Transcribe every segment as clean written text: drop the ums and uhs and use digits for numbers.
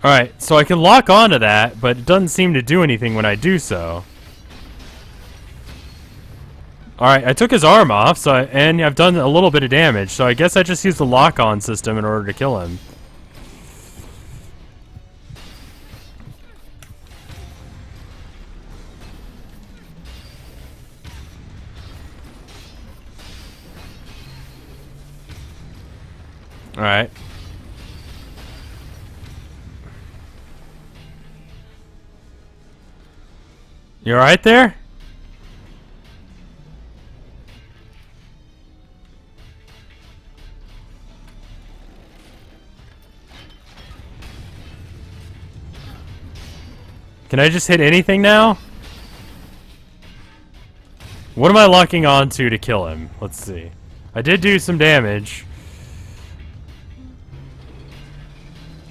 Alright, so I can lock onto that, but it doesn't seem to do anything when I do so. Alright, I took his arm off, and I've done a little bit of damage, so I guess I just used the lock-on system in order to kill him. Alright. You alright there? Can I just hit anything now? What am I locking onto to kill him? Let's see. I did do some damage.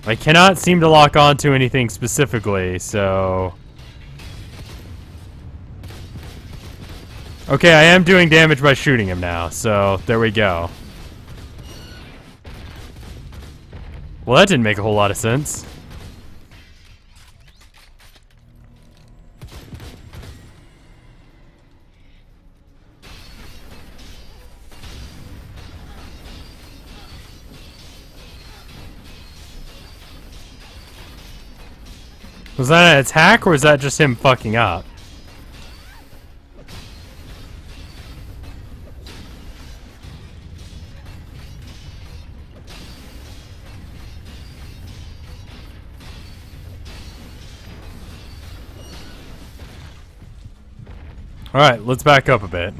I cannot seem to lock onto anything specifically, so... Okay, I am doing damage by shooting him now, so there we go. Well, that didn't make a whole lot of sense. Was that an attack, or was that just him fucking up? Alright, let's back up a bit.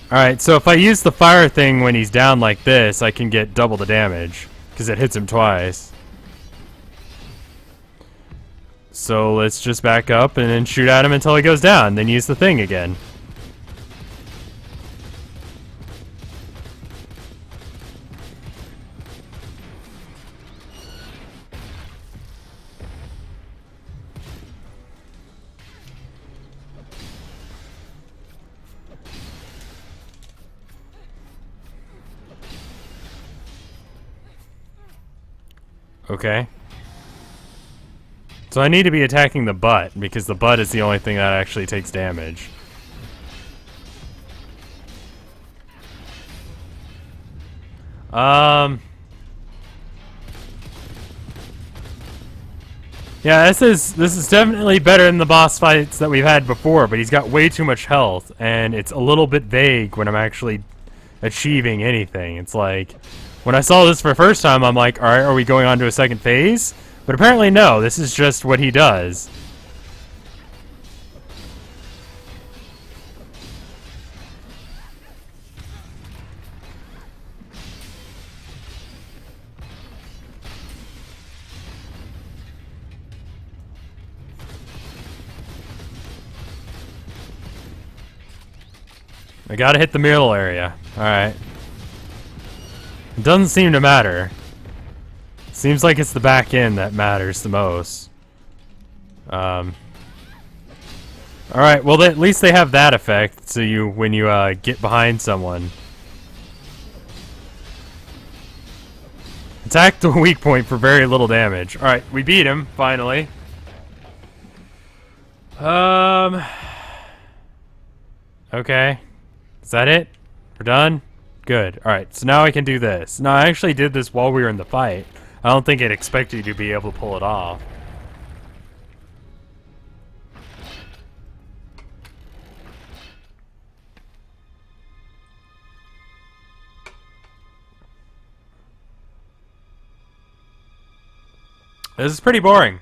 Alright, so if I use the fire thing when he's down like this, I can get double the damage, because it hits him twice. So let's just back up and then shoot at him until he goes down, then use the thing again. Okay. So I need to be attacking the butt, because the butt is the only thing that actually takes damage. Yeah, this is definitely better than the boss fights that we've had before, but he's got way too much health, and it's a little bit vague when I'm actually achieving anything. It's like, when I saw this for the first time, I'm like, alright, are we going on to a second phase? But apparently no, this is just what he does. I gotta hit the middle area. Alright. It doesn't seem to matter. Seems like it's the back end that matters the most. Alright, well at least they have that effect, so when you get behind someone. Attack the weak point for very little damage. Alright, we beat him, finally. Okay. Is that it? We're done? Good. Alright, so now I can do this. Now, I actually did this while we were in the fight. I don't think it expected you to be able to pull it off. This is pretty boring.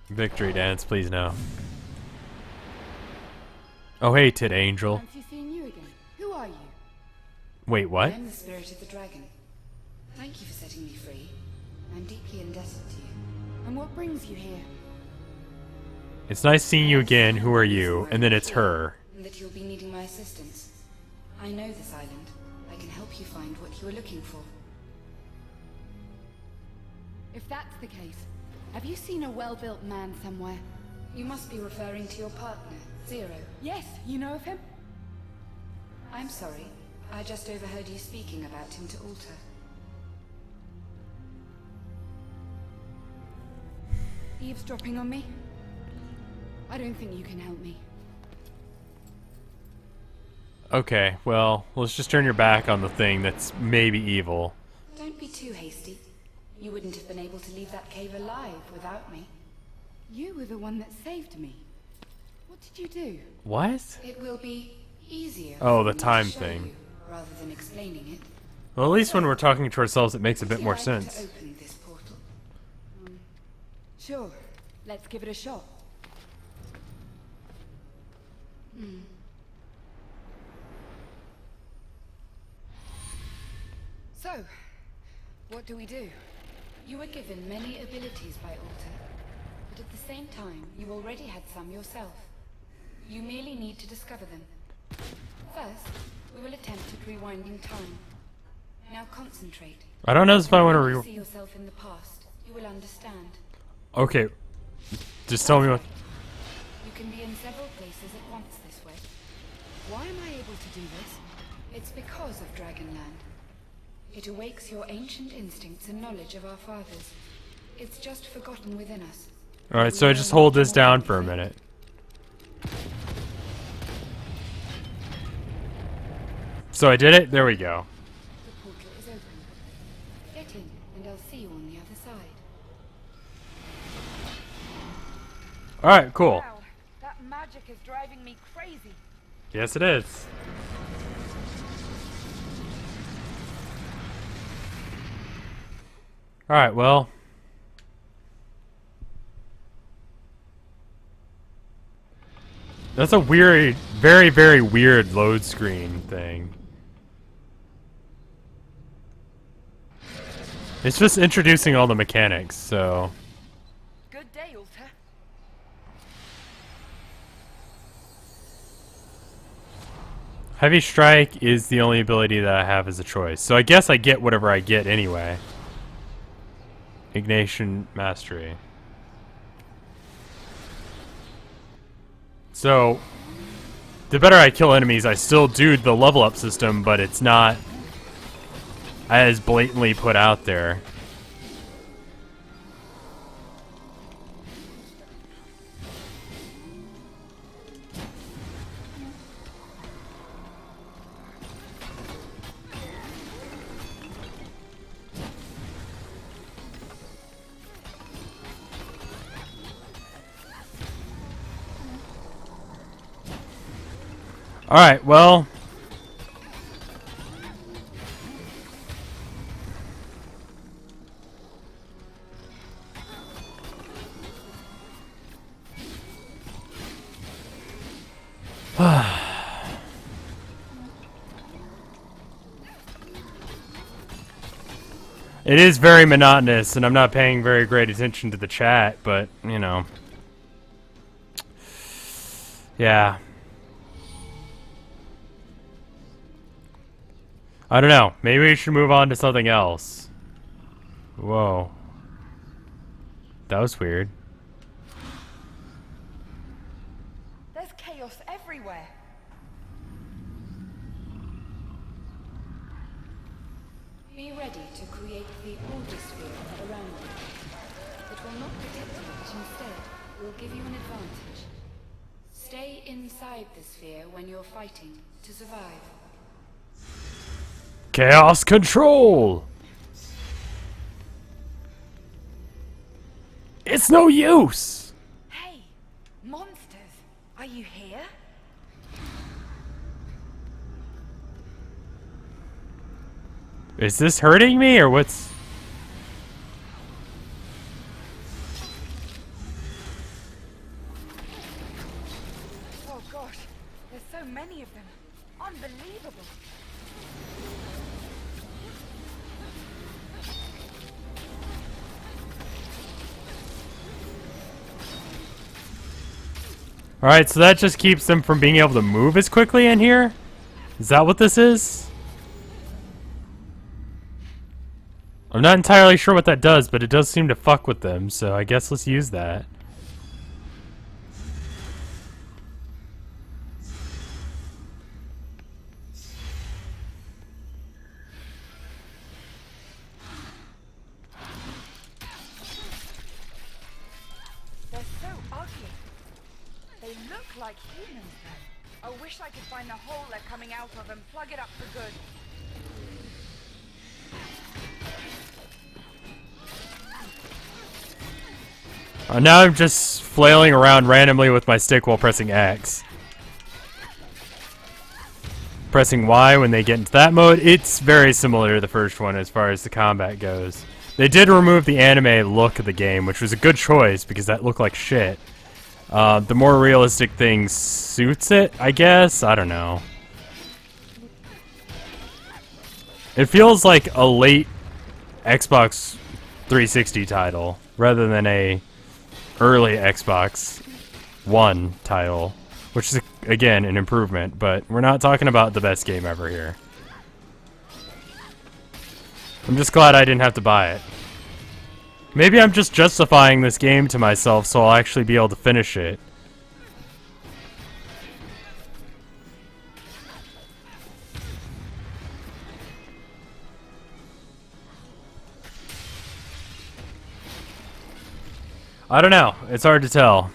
Victory dance, please now. Oh hey, Tit Angel. Fancy seeing you again. Who are you? Wait, what? I am the spirit of the dragon. Thank you for setting me free. I'm deeply indebted to you. And what brings you here? It's nice seeing you again. Who are you? And then it's her. And that you'll be needing my assistance. I know this island. I can help you find what you are looking for. If that's the case, have you seen a well-built man somewhere? You must be referring to your partner, Zero. Yes, you know of him? I'm sorry. I just overheard you speaking about him to Alter. Eavesdropping on me? I don't think you can help me. Okay, well, let's just turn your back on the thing that's maybe evil. Don't be too hasty. You wouldn't have been able to leave that cave alive without me. You were the one that saved me. What did you do? What? It will be easier. Oh, for the me to time show thing. you, rather than explaining it. Well, at least when we're talking to ourselves, it makes a bit more Would you like to sense. open this portal? Sure. Let's give it a shot. So, what do we do? You were given many abilities by Alter, but at the same time, you already had some yourself. You merely need to discover them. First, we will attempt at rewinding time. Now concentrate. I don't know if I want When you to see yourself in the past, you will understand. Okay. Just tell me what... You can be in several places at once this way. Why am I able to do this? It's because of Dragonland. It awakes your ancient instincts and knowledge of our fathers. It's just forgotten within us. Alright, so I just hold this down for a minute. So I did it? There we go. The portal is open. Get in, and I'll see you on the other side. Alright, cool. Wow, that magic is driving me crazy. Yes, it is. Alright, well. That's a weird, very, very weird load screen thing. It's just introducing all the mechanics, so... Good day, Alter. Heavy Strike is the only ability that I have as a choice. So I guess I get whatever I get anyway. Ignation Mastery. So, the better I kill enemies, I still do the level up system, but it's not as blatantly put out there. Alright, well... It is very monotonous, and I'm not paying very great attention to the chat, but, you know. Yeah. I don't know. Maybe we should move on to something else. Whoa. That was weird. There's chaos everywhere. Be ready to create the order sphere around you. It will not protect you, but instead will give you an advantage. Stay inside the sphere when you're fighting to survive. Chaos Control! It's no use! Hey, monsters, are you here? Is this hurting me, or what's... Oh gosh, there's so many of them. Unbelievable. Alright, so that just keeps them from being able to move as quickly in here? Is that what this is? I'm not entirely sure what that does, but it does seem to fuck with them, so I guess let's use that. They're so ugly. They look like humans, though. I wish I could find the hole they're coming out of and plug it up for good. Now I'm just flailing around randomly with my stick while pressing X. Pressing Y when they get into that mode, it's very similar to the first one as far as the combat goes. They did remove the anime look of the game, which was a good choice because that looked like shit. The more realistic thing suits it, I guess? I don't know. It feels like a late Xbox 360 title rather than a early Xbox One title, which is, again, an improvement, but we're not talking about the best game ever here. I'm just glad I didn't have to buy it. Maybe I'm just justifying this game to myself so I'll actually be able to finish it. I don't know. It's hard to tell.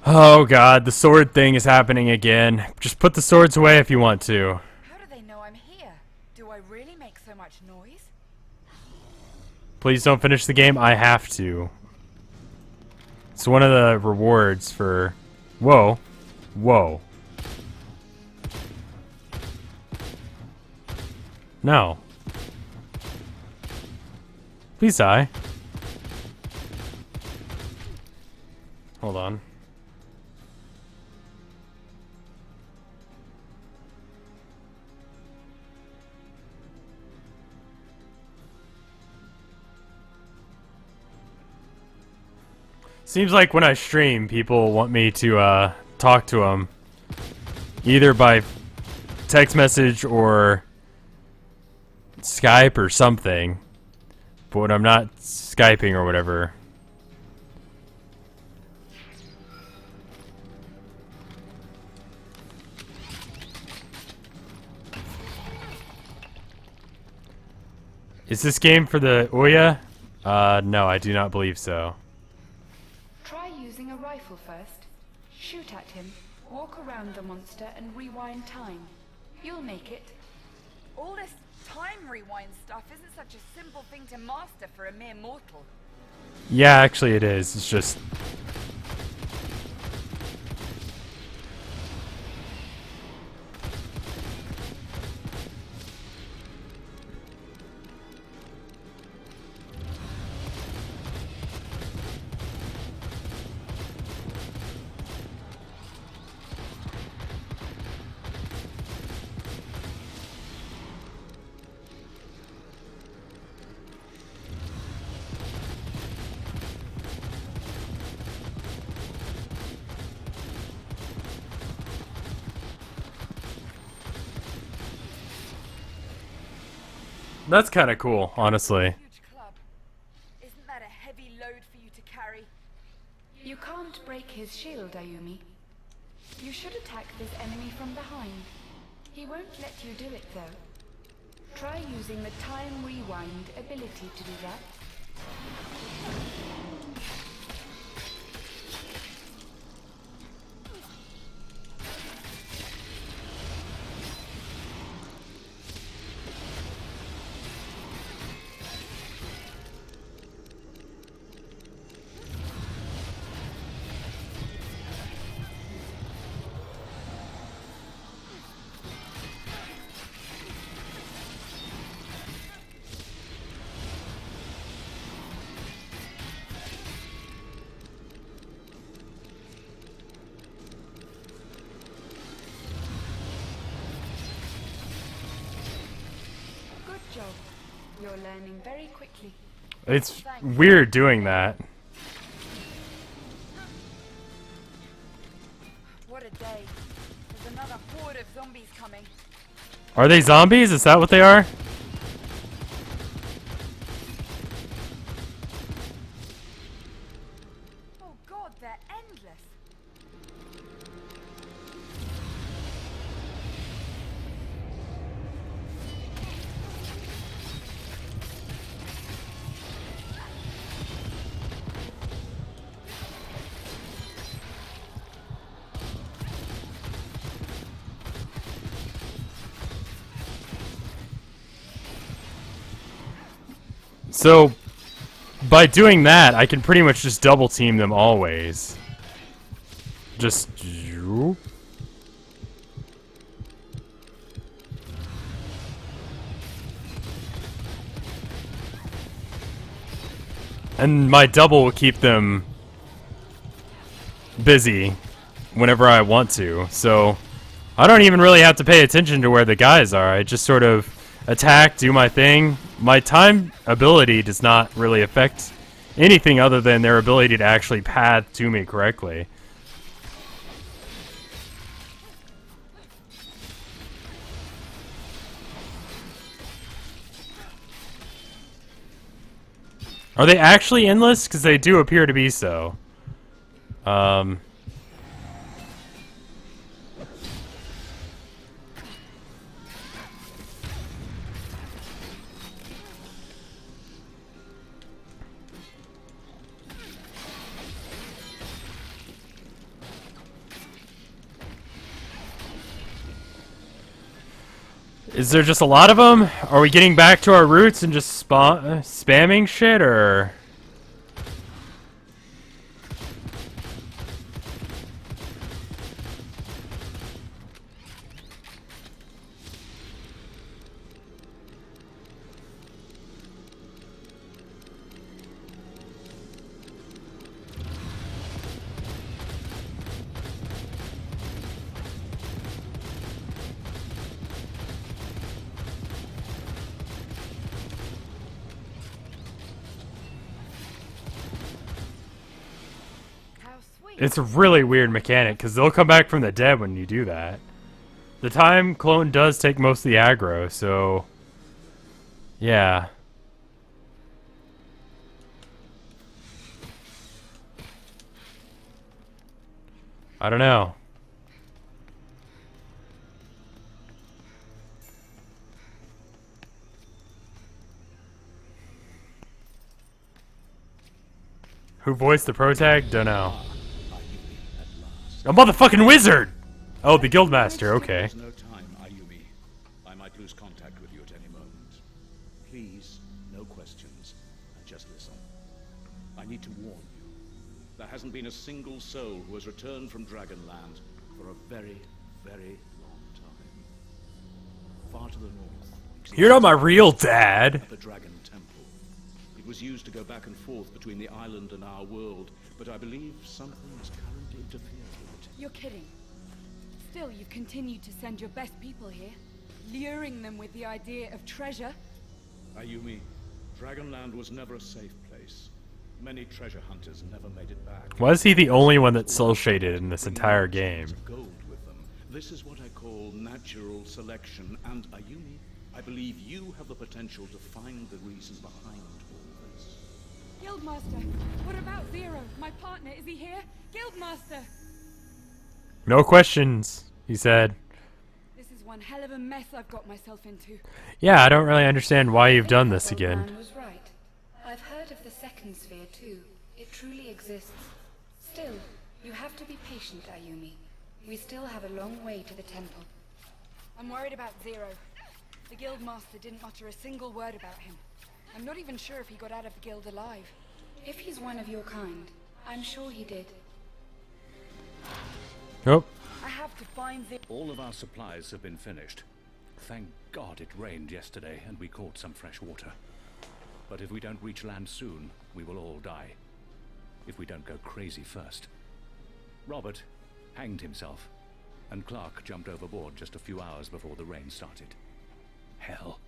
Oh god, the sword thing is happening again. Just put the swords away if you want to. How do they know I'm here? Do I really make so much noise? Please don't finish the game. I have to. It's one of the rewards for... Whoa. Whoa. No. Please die. Hold on. Seems like when I stream, people want me to talk to them either by text message or Skype or something. But when I'm not Skyping or whatever. Is this game for the Ouya? No, I do not believe so. Try using a rifle first. Shoot at him, walk around the monster and rewind time. You'll make it. All this time rewind stuff isn't such a simple thing to master for a mere mortal. Yeah, actually it is. It's just... That's kind of cool, honestly. Huge club. Isn't that a heavy load for you to carry? You can't break his shield, Ayumi. You should attack this enemy from behind. He won't let you do it, though. Try using the time rewind ability to do that. Good job. You're learning very quickly. It's weird doing that. What a day. There's another horde of zombies coming. Are they zombies? Is that what they are? Oh god, they're endless. So, by doing that, I can pretty much just double team them always. Just... And my double will keep them busy whenever I want to. So, I don't even really have to pay attention to where the guys are. I just sort of attack, do my thing. My time ability does not really affect anything other than their ability to actually path to me correctly. Are they actually endless? Because they do appear to be so. Is there just a lot of them? Are we getting back to our roots and just spamming shit, or...? It's a really weird mechanic, because they'll come back from the dead when you do that. The time clone does take most of the aggro, so... yeah. I don't know. Who voiced the protag? Don't know. A motherfucking wizard! Oh, the guildmaster, okay. There's no time, Ayumi. I might lose contact with you at any moment. Please, no questions, and just listen. I need to warn you. There hasn't been a single soul who has returned from Dragonland for a very, very long time. Far to the north. You're not my real dad! At the Dragon Temple. It was used to go back and forth between the island and our world, but I believe something is currently interfering with it. You're kidding. Still, you've continued to send your best people here, luring them with the idea of treasure. Ayumi, Dragonland was never a safe place. Many treasure hunters never made it back. Why is he the only one that's soul shaded in this entire game? Gold with them. This is what I call natural selection, and Ayumi, I believe you have the potential to find the reasons behind all this. Guildmaster, what about Zero? My partner, is he here? Guildmaster! No questions, he said. This is one hell of a mess I've got myself into. Yeah, I don't really understand why you've done this again. Man was right. I've heard of the second sphere too. It truly exists. Still, you have to be patient, Ayumi. We still have a long way to the temple. I'm worried about Zero. The Guildmaster didn't mutter a single word about him. I'm not even sure if he got out of the guild alive. If he's one of your kind, I'm sure he did. Oh. I have to find Zero. All of our supplies have been finished. Thank God it rained yesterday and we caught some fresh water. But if we don't reach land soon, we will all die. If we don't go crazy first. Robert hanged himself, and Clark jumped overboard just a few hours before the rain started. Hell.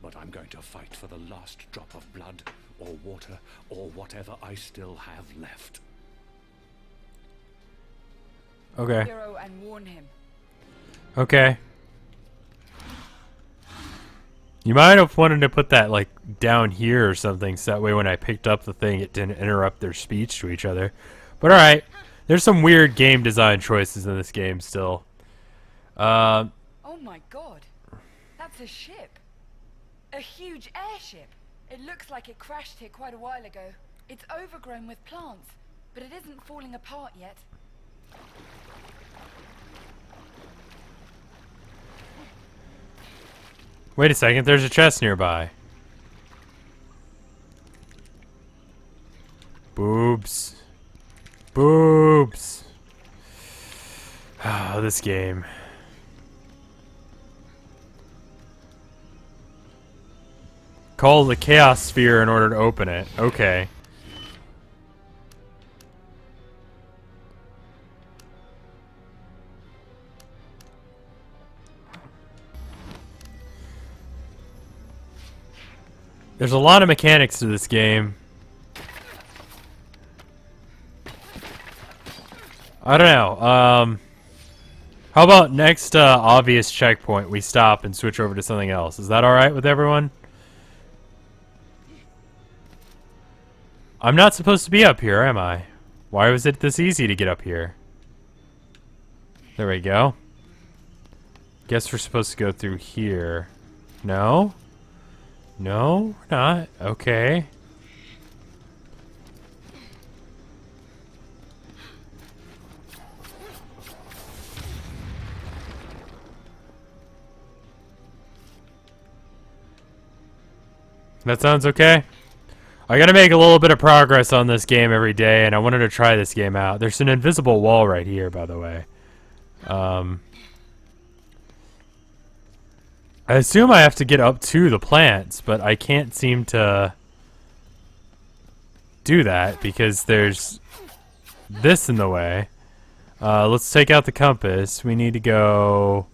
But I'm going to fight for the last drop of blood, or water, or whatever I still have left. Okay. Zero and warn him. Okay. You might have wanted to put that, like, down here or something, so that way when I picked up the thing, it didn't interrupt their speech to each other. But alright. There's some weird game design choices in this game still. Oh my god. That's a ship. A huge airship. It looks like it crashed here quite a while ago. It's overgrown with plants, but it isn't falling apart yet. Wait a second, there's a chest nearby. Boobs. Boobs. Ah, this game. Call the Chaos Sphere in order to open it. Okay. There's a lot of mechanics to this game. I don't know. How about next obvious checkpoint we stop and switch over to something else? Is that alright with everyone? I'm not supposed to be up here, am I? Why was it this easy to get up here? There we go. Guess we're supposed to go through here. No? No, we're not. Okay. That sounds okay. I gotta make a little bit of progress on this game every day, and I wanted to try this game out. There's an invisible wall right here, by the way. I assume I have to get up to the plants, but I can't seem to do that because there's this in the way. Let's take out the compass. We need to go...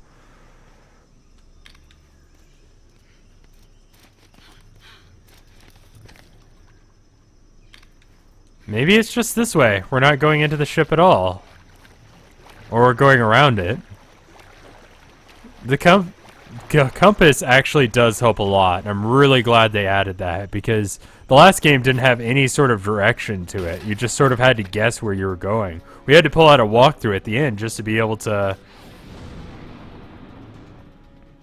Maybe it's just this way. We're not going into the ship at all. Or we're going around it. The compass actually does help a lot. I'm really glad they added that because the last game didn't have any sort of direction to it. You just sort of had to guess where you were going. We had to pull out a walkthrough at the end just to be able to...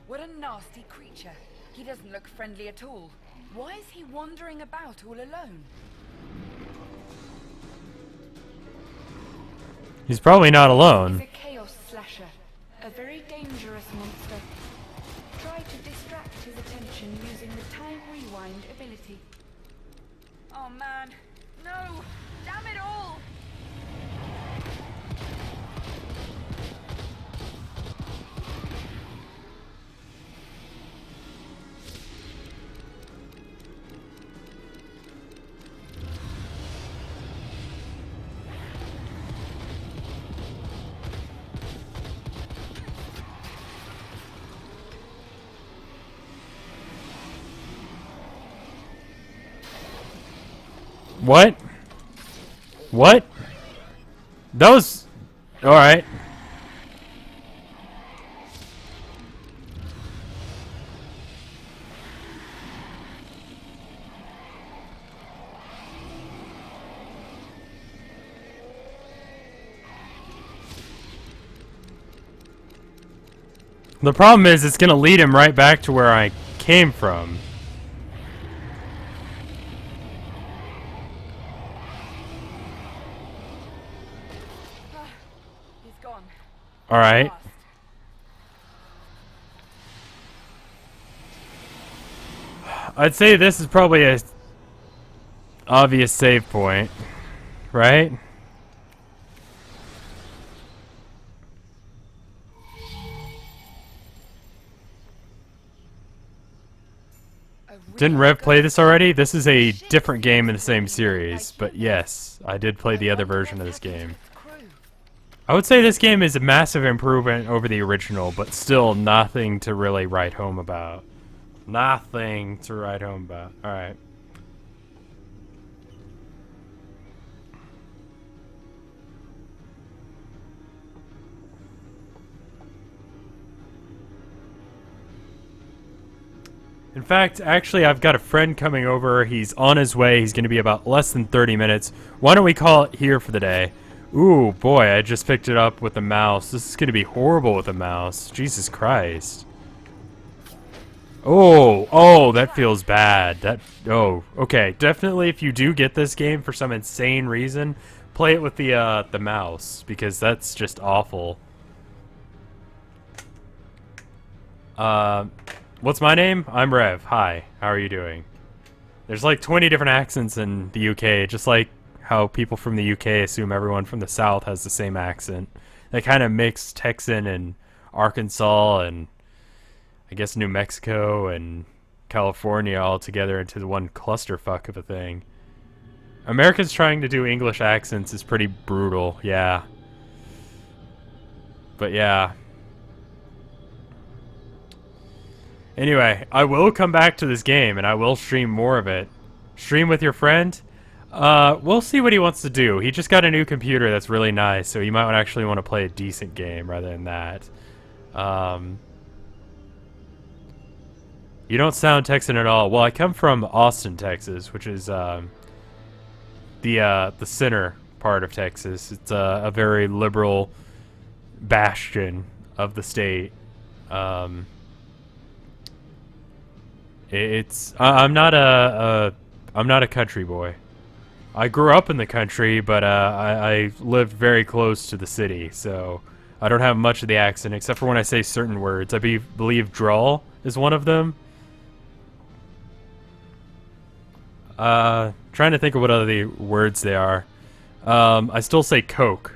What a nasty creature. He doesn't look friendly at all. Why is he wandering about all alone? He's probably not alone. He's a chaos slasher, a very dangerous monster. Try to distract his attention using the time rewind ability. Oh man, no! Damn it all! What? What? That was... Alright. The problem is it's gonna lead him right back to where I came from. He's gone. All right. Fast. I'd say this is probably a obvious save point, right? Didn't Rev play this already? This is a different game in the same series, but yes, I did play the other version of this game. I would say this game is a massive improvement over the original, but still nothing to really write home about. Nothing to write home about. Alright. In fact, actually, I've got a friend coming over. He's on his way. He's going to be about less than 30 minutes. Why don't we call it here for the day? Ooh, boy, I just picked it up with a mouse. This is going to be horrible with a mouse. Jesus Christ. Oh, that feels bad. Okay. Definitely, if you do get this game for some insane reason, play it with the mouse, because that's just awful. What's my name? I'm Rev. Hi. How are you doing? There's like 20 different accents in the UK, just like how people from the UK assume everyone from the South has the same accent. They kind of mix Texan and Arkansas and I guess New Mexico and California all together into the one clusterfuck of a thing. Americans trying to do English accents is pretty brutal, yeah. But yeah. Anyway, I will come back to this game, and I will stream more of it. Stream with your friend? We'll see what he wants to do. He just got a new computer that's really nice, so he might actually want to play a decent game rather than that. You don't sound Texan at all. Well, I come from Austin, Texas, which is the center part of Texas. It's a very liberal bastion of the state. I'm not a country boy. I grew up in the country, but I lived very close to the city, so I don't have much of the accent except for when I say certain words. I believe drawl is one of them. Trying to think of what other words they are. I still say Coke.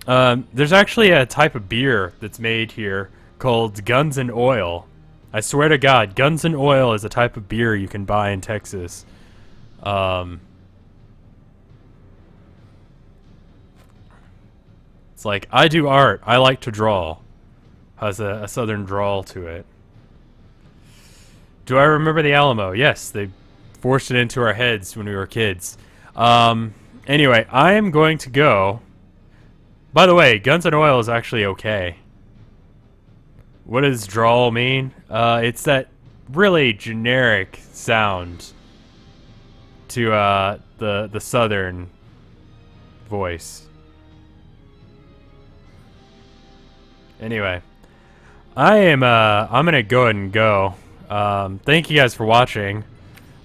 There's actually a type of beer that's made here called Guns and Oil. I swear to God, Guns and Oil is a type of beer you can buy in Texas. It's like, I do art, I like to draw. Has a southern drawl to it. Do I remember the Alamo? Yes, they forced it into our heads when we were kids. Anyway, I am going to go. By the way, Guns and Oil is actually okay. What does drawl mean? It's that really generic sound to the southern voice. Anyway, I'm gonna go ahead and go. Thank you guys for watching.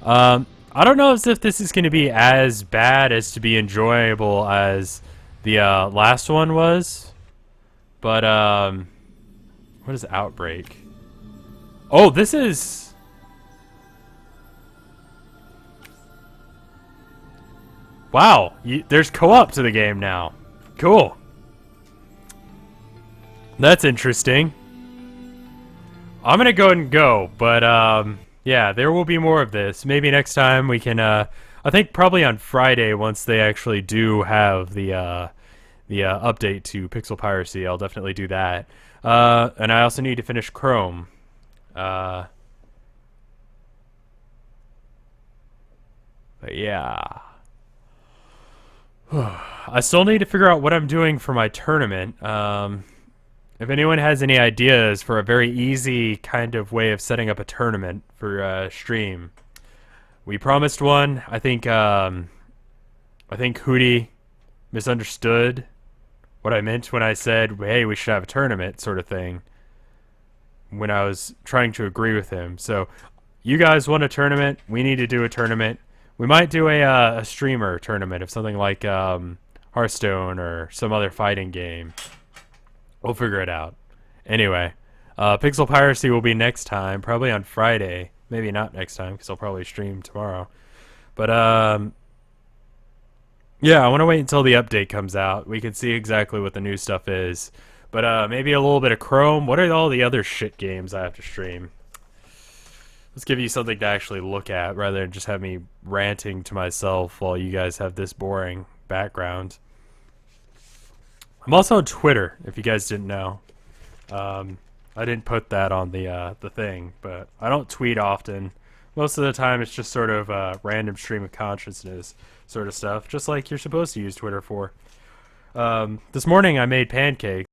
I don't know if this is gonna be as bad as to be enjoyable as the last one was, but what is Outbreak? Oh, this is... Wow, there's co-op to the game now. Cool. That's interesting. I'm gonna go ahead and go, but yeah, there will be more of this. Maybe next time we can, I think probably on Friday, once they actually do have the update to Pixel Piracy, I'll definitely do that. And I also need to finish Chrome. But yeah. I still need to figure out what I'm doing for my tournament. If anyone has any ideas for a very easy kind of way of setting up a tournament for stream. We promised one. I think Hootie misunderstood what I meant when I said, hey, we should have a tournament sort of thing, when I was trying to agree with him. So you guys want a tournament, we need to do a tournament. We might do a streamer tournament of something like Hearthstone or some other fighting game. We'll figure it out. Anyway, Pixel Piracy will be next time, probably on Friday. Maybe not next time, because I'll probably stream tomorrow. But yeah, I want to wait until the update comes out. We can see exactly what the new stuff is. But maybe a little bit of Chrome. What are all the other shit games I have to stream? Let's give you something to actually look at rather than just have me ranting to myself while you guys have this boring background. I'm also on Twitter, if you guys didn't know. I didn't put that on the thing, but I don't tweet often. Most of the time it's just sort of random stream of consciousness sort of stuff, just like you're supposed to use Twitter for. This morning I made pancakes.